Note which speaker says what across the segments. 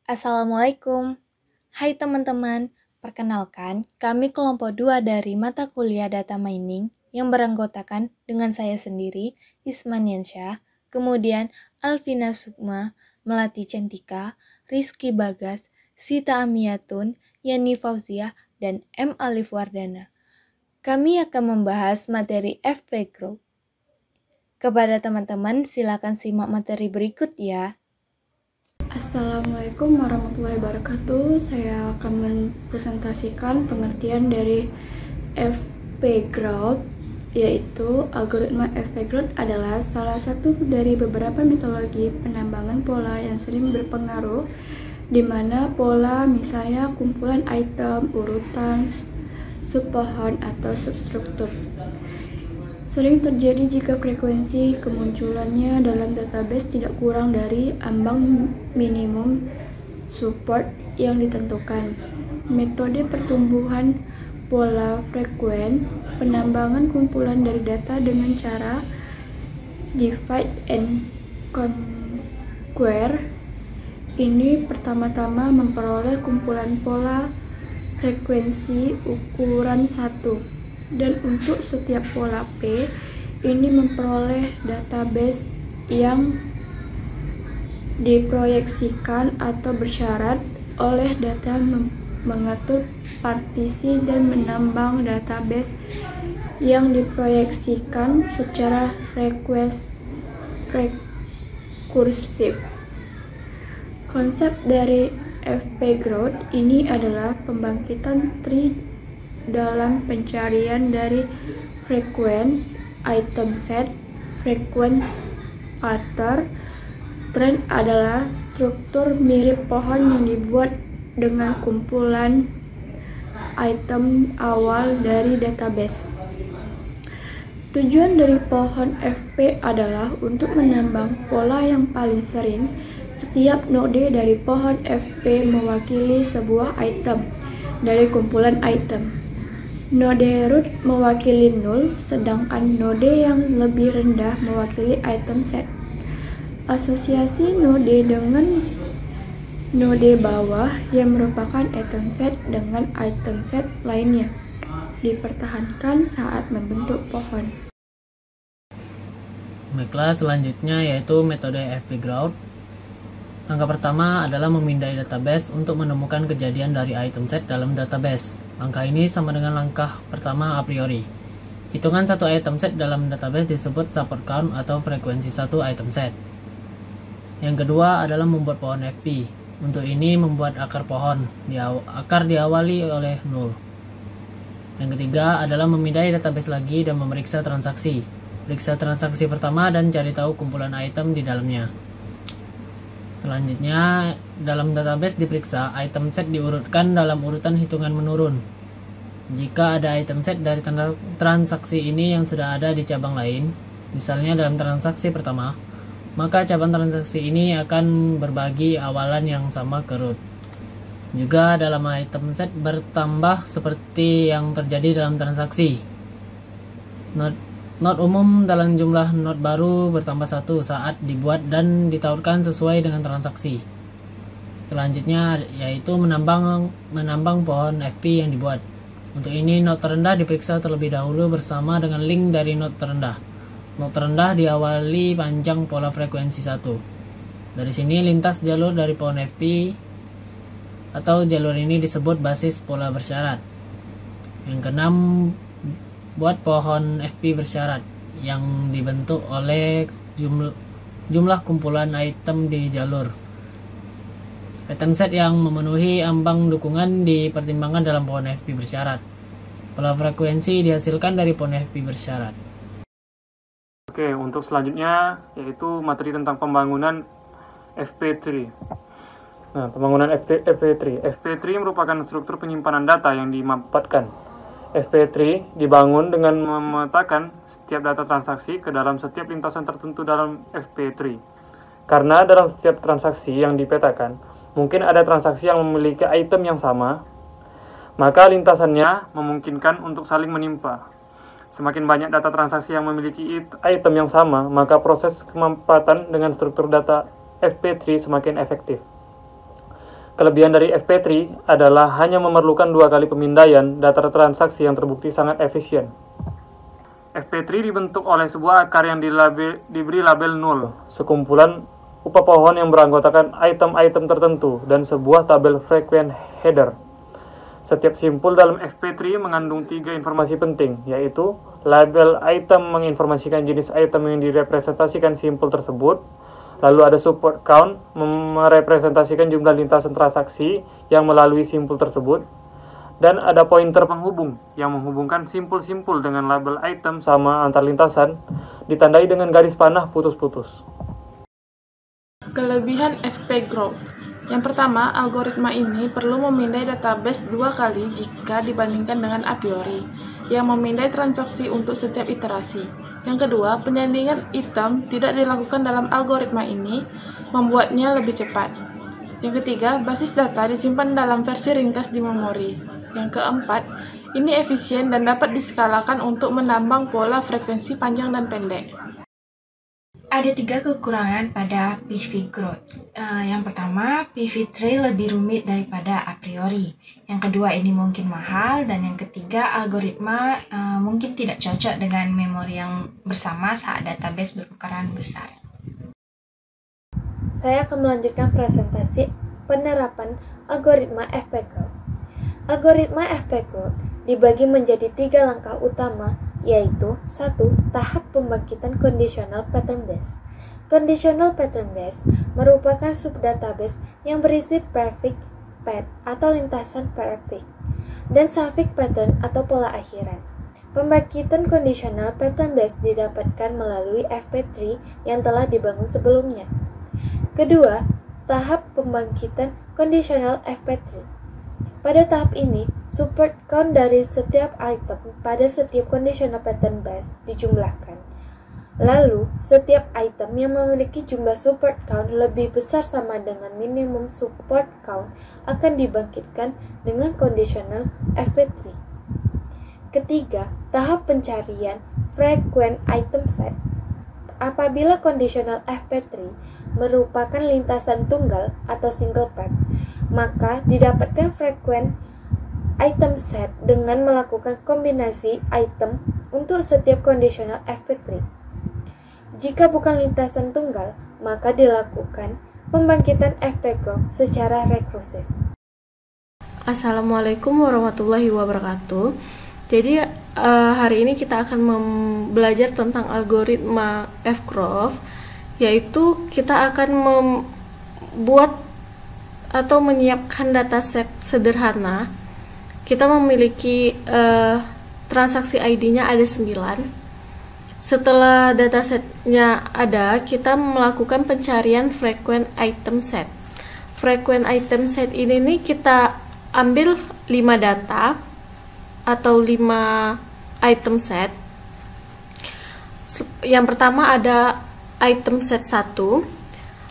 Speaker 1: Assalamualaikum. Hai teman-teman, perkenalkan kami kelompok 2 dari mata kuliah Data Mining yang beranggotakan dengan saya sendiri, Ismaniansyah, kemudian Alvina Sukma, Melati Cantika, Rizky Bagas, Sita Amiyatun, Yani Fauziah, dan M. Alif Wardana. Kami akan membahas materi FP Group. Kepada teman-teman, silakan simak materi berikut ya.
Speaker 2: Assalamualaikum warahmatullahi wabarakatuh. Saya akan mempresentasikan pengertian dari FP Growth, yaitu algoritma FP Growth adalah salah satu dari beberapa metodologi penambangan pola yang sering berpengaruh, di mana pola misalnya kumpulan item, urutan, subpohon, atau substruktur. Sering terjadi jika frekuensi kemunculannya dalam database tidak kurang dari ambang minimum support yang ditentukan. Metode pertumbuhan pola frekuen, penambangan kumpulan dari data dengan cara divide and conquer ini pertama-tama memperoleh kumpulan pola frekuensi ukuran 1. Dan untuk setiap pola P, ini memperoleh database yang diproyeksikan atau bersyarat oleh data mengatur partisi dan menambang database yang diproyeksikan secara rekursif. Konsep dari FP Growth ini adalah pembangkitan tree dalam pencarian dari frequent item set, frequent pattern. Trend adalah struktur mirip pohon yang dibuat dengan kumpulan item awal dari database. Tujuan dari pohon FP adalah untuk menambang pola yang paling sering. Setiap node dari pohon FP mewakili sebuah item dari kumpulan item. Node root mewakili 0, sedangkan node yang lebih rendah mewakili item set. Asosiasi node dengan node bawah yang merupakan item set dengan item set lainnya dipertahankan saat membentuk pohon.
Speaker 3: Baiklah, selanjutnya yaitu metode FP Growth. Langkah pertama adalah memindai database untuk menemukan kejadian dari item set dalam database. Langkah ini sama dengan langkah pertama a priori. Hitungan satu item set dalam database disebut support count atau frekuensi satu item set. Yang kedua adalah membuat pohon FP. Untuk ini membuat akar pohon. Akar diawali oleh 0. Yang ketiga adalah memindai database lagi dan memeriksa transaksi. Periksa transaksi pertama dan cari tahu kumpulan item di dalamnya. Selanjutnya, dalam database diperiksa, item set diurutkan dalam urutan hitungan menurun. Jika ada item set dari transaksi ini yang sudah ada di cabang lain, misalnya dalam transaksi pertama, maka cabang transaksi ini akan berbagi awalan yang sama ke root. Juga dalam item set bertambah seperti yang terjadi dalam transaksi. Node umum dalam jumlah node baru bertambah 1 saat dibuat dan ditautkan sesuai dengan transaksi. Selanjutnya yaitu menambang pohon FP yang dibuat. Untuk ini node terendah diperiksa terlebih dahulu bersama dengan link dari node terendah. Node terendah diawali panjang pola frekuensi 1. Dari sini lintas jalur dari pohon FP atau jalur ini disebut basis pola bersyarat. Yang keenam, buat pohon FP bersyarat yang dibentuk oleh jumlah kumpulan item di jalur. Item set yang memenuhi ambang dukungan dipertimbangkan dalam pohon FP bersyarat. Pola frekuensi dihasilkan dari pohon FP bersyarat.
Speaker 4: Oke, untuk selanjutnya yaitu materi tentang pembangunan FP3. Nah, pembangunan FP3. FP3 merupakan struktur penyimpanan data yang dimanfaatkan. FP3 dibangun dengan memetakan setiap data transaksi ke dalam setiap lintasan tertentu dalam FP3. Karena dalam setiap transaksi yang dipetakan, mungkin ada transaksi yang memiliki item yang sama, maka lintasannya memungkinkan untuk saling menimpa. Semakin banyak data transaksi yang memiliki item yang sama, maka proses kemanfaatan dengan struktur data FP3 semakin efektif. Kelebihan dari FP3 adalah hanya memerlukan 2 kali pemindaian data transaksi yang terbukti sangat efisien. FP3 dibentuk oleh sebuah akar yang diberi label null, sekumpulan upah pohon yang beranggotakan item-item tertentu, dan sebuah tabel frequent header. Setiap simpul dalam FP3 mengandung 3 informasi penting, yaitu label item menginformasikan jenis item yang direpresentasikan simpul tersebut, lalu ada support count merepresentasikan jumlah lintasan transaksi yang melalui simpul tersebut, dan ada pointer penghubung yang menghubungkan simpul-simpul dengan label item sama antar lintasan, ditandai dengan garis panah putus-putus.
Speaker 5: Kelebihan FP Growth. Yang pertama, algoritma ini perlu memindai database 2 kali jika dibandingkan dengan a priori, yang memindai transaksi untuk setiap iterasi. Yang kedua, penyandingan item tidak dilakukan dalam algoritma ini, membuatnya lebih cepat. Yang ketiga, basis data disimpan dalam versi ringkas di memori. Yang keempat, ini efisien dan dapat diskalakan untuk menambang pola frekuensi panjang dan pendek.
Speaker 6: Ada 3 kekurangan pada PV Growth. Yang pertama, PV Tree lebih rumit daripada a priori. Yang kedua, ini mungkin mahal. Dan yang ketiga, algoritma mungkin tidak cocok dengan memori yang bersama saat database berukuran besar.
Speaker 1: Saya akan melanjutkan presentasi penerapan algoritma FP Growth. Algoritma FP Growth dibagi menjadi 3 langkah utama, yaitu 1. Tahap pembangkitan conditional pattern base. Conditional pattern base merupakan subdatabase yang berisi prefix, path, atau lintasan prefix, dan suffix pattern atau pola akhiran. Pembangkitan conditional pattern base didapatkan melalui FP3 yang telah dibangun sebelumnya. Kedua, tahap pembangkitan conditional FP3. Pada tahap ini, support count dari setiap item pada setiap conditional pattern base dijumlahkan. Lalu, setiap item yang memiliki jumlah support count lebih besar sama dengan minimum support count akan dibangkitkan dengan conditional FP3. Ketiga, tahap pencarian frequent item set. Apabila conditional FP3 merupakan lintasan tunggal atau single path, maka didapatkan frequent item set dengan melakukan kombinasi item untuk setiap conditional FP3. Jika bukan lintasan tunggal, maka dilakukan pembangkitan FP Growth secara rekursif.
Speaker 5: Assalamualaikum warahmatullahi wabarakatuh. Jadi hari ini kita akan belajar tentang algoritma FGrowth, yaitu kita akan membuat atau menyiapkan dataset sederhana. Kita memiliki transaksi ID-nya ada 9. Setelah datasetnya ada, kita melakukan pencarian frequent item set. Frequent item set ini nih kita ambil 5 data atau 5 item set. Yang pertama ada item set 1.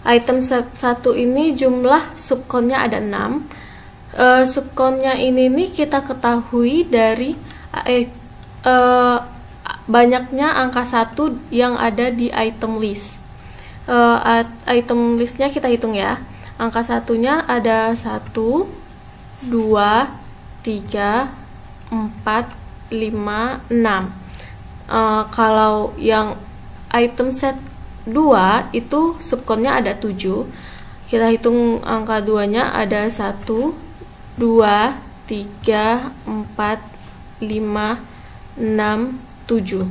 Speaker 5: Item set 1 ini jumlah subcount-nya ada 6. Subcount-nya ini nih kita ketahui dari banyaknya angka 1 yang ada di item list. Item listnya kita hitung ya. Angka 1-nya ada 1, 2, 3, 4, 5, 6. Kalau yang item set 2 itu subcount-nya ada 7. Kita hitung angka 2-nya ada 1, 2, 3, 4, 5, 6, 7.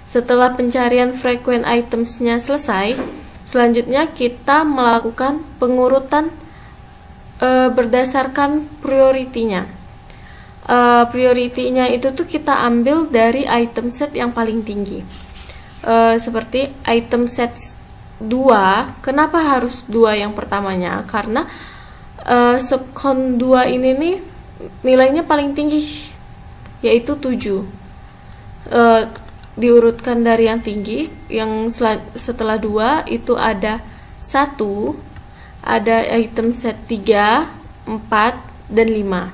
Speaker 5: Setelah pencarian frequent items-nya selesai, selanjutnya kita melakukan pengurutan berdasarkan priority-nya. Priority-nya itu tuh kita ambil dari item set yang paling tinggi. Seperti item set 2, kenapa harus 2 yang pertamanya? Karena subcount 2 ini nih nilainya paling tinggi, yaitu 7. Diurutkan dari yang tinggi, yang setelah 2 itu ada 1, ada item set 3, 4, dan 5.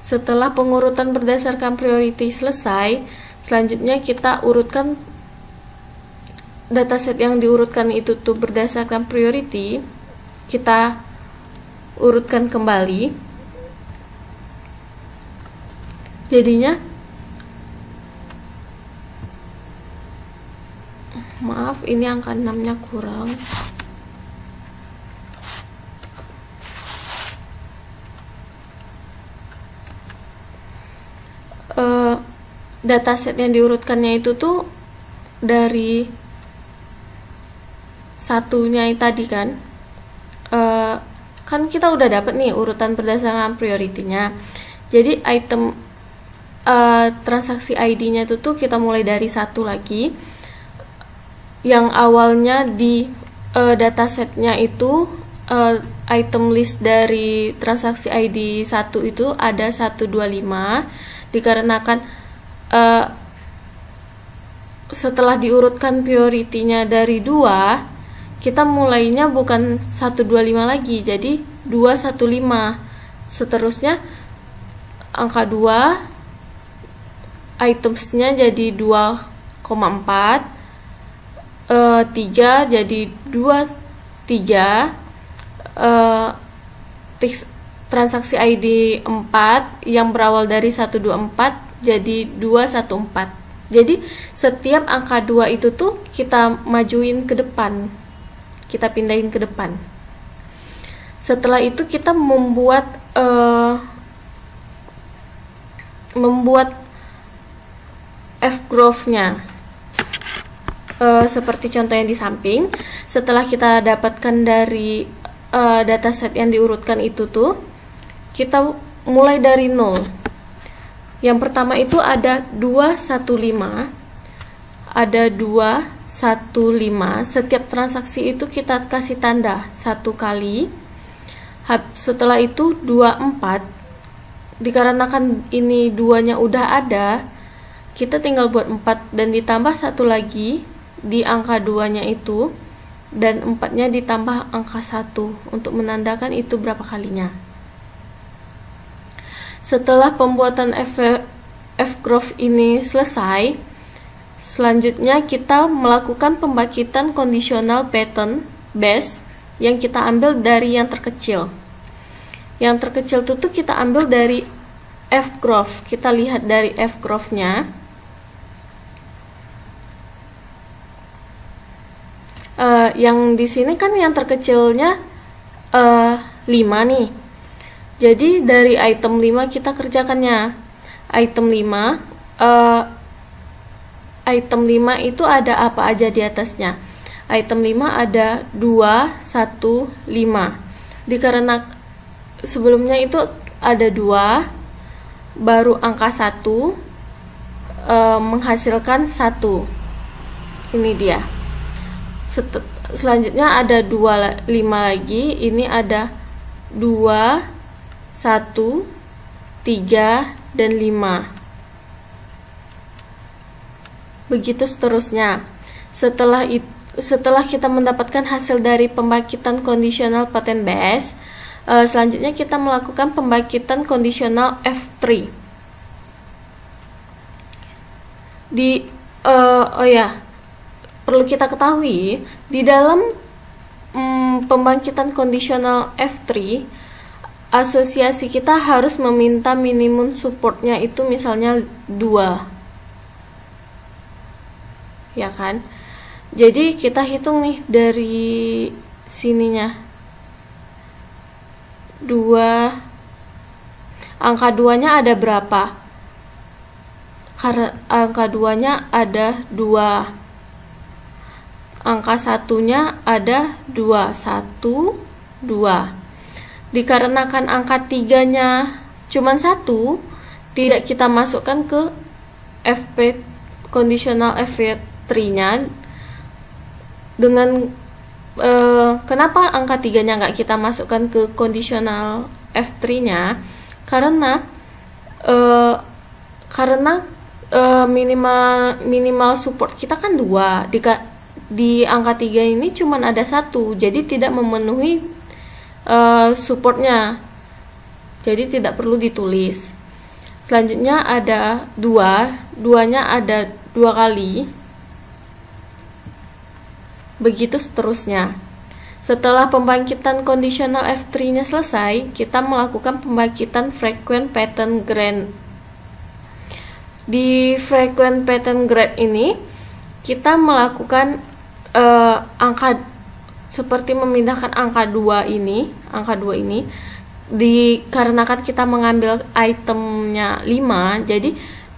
Speaker 5: Setelah pengurutan berdasarkan priority selesai, selanjutnya kita urutkan dataset yang diurutkan itu tuh berdasarkan priority. Kita
Speaker 7: urutkan kembali. Jadinya maaf, ini angka 6-nya kurang. Dataset yang diurutkannya itu tuh dari satunya tadi kan. Kan kita udah dapat nih urutan berdasarkan prioritinya. Jadi item transaksi ID-nya itu tuh kita mulai dari 1 lagi. Yang awalnya di datasetnya itu item list dari transaksi ID 1 itu ada 125, dikarenakan setelah diurutkan prioritinya dari 2, kita mulainya bukan 125 lagi, jadi 215. Seterusnya angka 2 itemsnya jadi 2,4, 3 jadi 23, transaksi ID 4 yang berawal dari 124 jadi 214. Jadi setiap angka 2 itu tuh kita majuin ke depan, kita pindahin ke depan. Setelah itu kita membuat F-graph-nya seperti contohnya di samping. Setelah kita dapatkan dari dataset yang diurutkan itu tuh, kita mulai dari 0. Yang pertama itu ada 215, ada 215. Setiap transaksi itu kita kasih tanda 1 kali. Setelah itu 24. Dikarenakan ini 2-nya udah ada, kita tinggal buat 4 dan ditambah 1 lagi di angka 2-nya itu, dan 4-nya ditambah angka 1 untuk menandakan itu berapa kalinya. Setelah pembuatan F-graph ini selesai, selanjutnya kita melakukan pembangkitan conditional pattern base yang kita ambil dari yang terkecil. Yang terkecil itu kita ambil dari F-graph. Kita lihat dari F-graph-nya. Yang di sini kan yang terkecilnya 5 nih. Jadi dari item 5 kita kerjakannya. Item 5 itu ada apa aja di atasnya. Item 5 ada 2, 1, 5. Dikarenakan sebelumnya itu ada 2, baru angka 1 menghasilkan 1. Ini dia. Selanjutnya ada 5 lagi. Ini ada 2, 1, 3, dan 5. Begitu seterusnya. Setelah kita mendapatkan hasil dari pembangkitan conditional pattern base, selanjutnya kita melakukan pembangkitan conditional F3. Perlu kita ketahui, di dalam pembangkitan conditional F3, asosiasi kita harus meminta minimum supportnya itu misalnya 2, ya kan? Jadi kita hitung nih dari sininya 2, angka 2-nya ada berapa? Karena angka 2-nya ada 2, angka 1-nya ada 2, 1, 2. Dikarenakan angka 3-nya cuma 1, tidak kita masukkan ke conditional F3-nya. Dengan kenapa angka 3-nya nggak kita masukkan ke conditional F3-nya? Karena minimal support kita kan 2. Di angka 3 ini cuma ada 1, jadi tidak memenuhi supportnya, jadi tidak perlu ditulis. Selanjutnya ada 2-nya ada 2 kali. Begitu seterusnya. Setelah pembangkitan kondisional F3-nya selesai, kita melakukan pembangkitan frequent pattern grade. Di frequent pattern grade ini, kita melakukan angka seperti memindahkan angka 2 ini, dikarenakan kita mengambil itemnya 5, jadi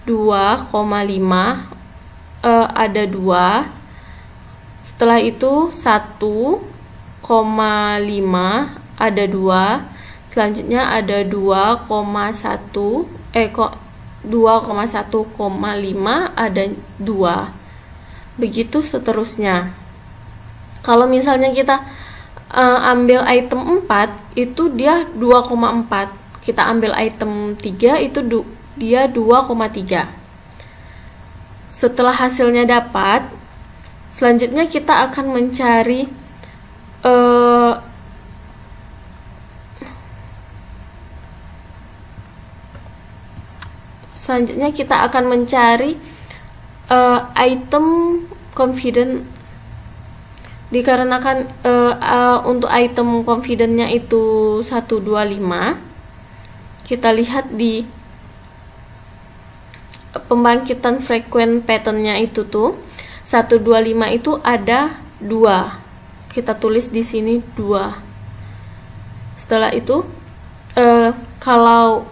Speaker 7: 2,5 ada 2. Setelah itu 1,5 ada 2. Selanjutnya ada 2,1,5 ada 2. Begitu seterusnya. Kalau misalnya kita ambil item 4, itu dia 2,4. Kita ambil item 3, itu dia 2,3. Setelah hasilnya dapat, selanjutnya kita akan mencari item confident. Dikarenakan untuk item confidentnya itu 125, kita lihat di pembangkitan frequent patternnya itu tuh 125 itu ada 2. Kita tulis di sini 2. Setelah itu kalau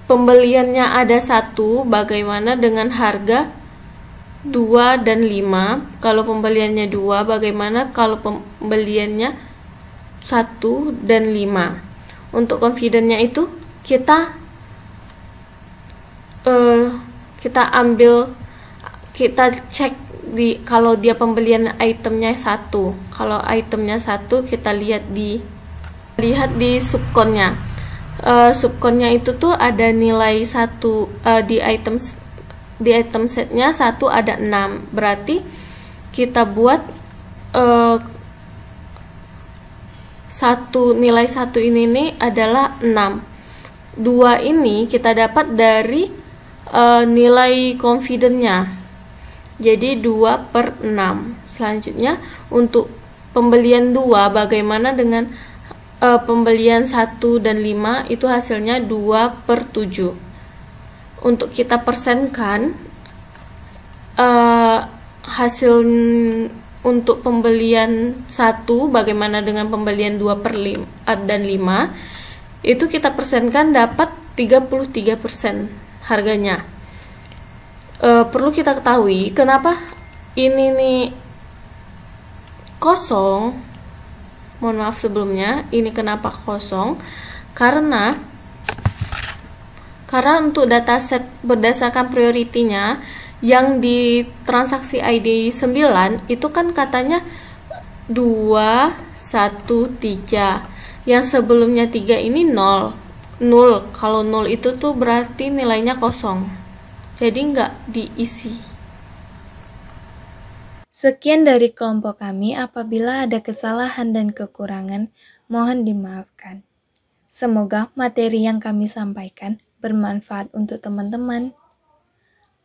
Speaker 7: pembeliannya ada 1, bagaimana dengan harga 2 dan 5? Kalau pembeliannya 2, bagaimana kalau pembeliannya 1 dan 5? Untuk confidentnya itu kita cek kalau dia pembelian itemnya 1. Kalau itemnya 1, kita lihat di subkonnya. Subkonnya itu tuh ada nilai 1 di item setnya 1 ada 6. Berarti kita buat nilai 1 ini adalah 6. 2 ini kita dapat dari nilai confidentnya, jadi 2/6. Selanjutnya untuk pembelian 2, bagaimana dengan pembelian 1 dan 5? Itu hasilnya 2/7. Untuk kita persenkan hasil untuk pembelian 1, bagaimana dengan pembelian 2/5 dan 5, itu kita persenkan dapat 33% harganya. Perlu kita ketahui kenapa ini nih kosong. Mohon maaf sebelumnya, ini kenapa kosong? Karena untuk dataset berdasarkan prioritinya yang di transaksi ID 9 itu kan katanya 2, 1, 3. Yang sebelumnya 3 ini 0. Kalau 0 itu tuh berarti nilainya kosong. Jadi nggak diisi.
Speaker 1: Sekian dari kelompok kami. Apabila ada kesalahan dan kekurangan, mohon dimaafkan. Semoga materi yang kami sampaikan bermanfaat untuk teman-teman.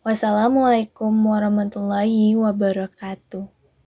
Speaker 1: Wassalamualaikum warahmatullahi wabarakatuh.